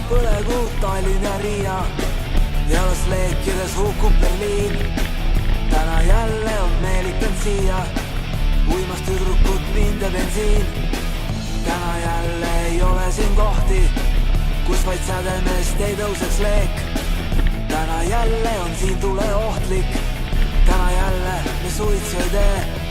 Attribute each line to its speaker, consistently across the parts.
Speaker 1: põlegu Tallinn ja Riia ja las leekides hukub Berliin. Täna jälle on meelitanud siia uimas tüdrukut mind ja bensiin. Täna jälle ei ole siin kohti, kus vaid sädemest ei tõuseks leek. Täna jälle on siin tule ohtlik, täna jälle me suitsu ei tee.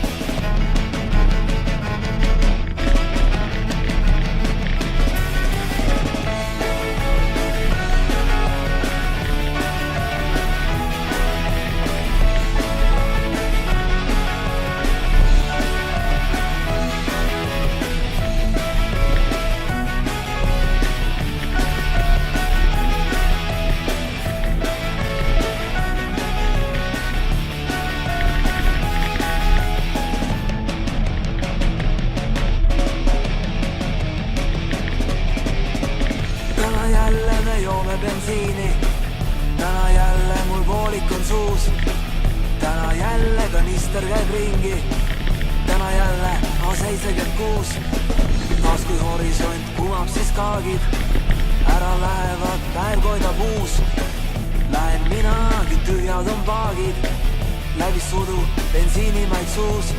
Speaker 1: Joome bensiini, täna jälle mul voolik on suus. Täna jälle kanister käib ringi, täna jälle A76. Taas kui horisont kumab, siis kaagib, ära lähevad, päev koidab uus. Lähen minagi, tühjad on paagid, läbi sudu bensiinimaid suus.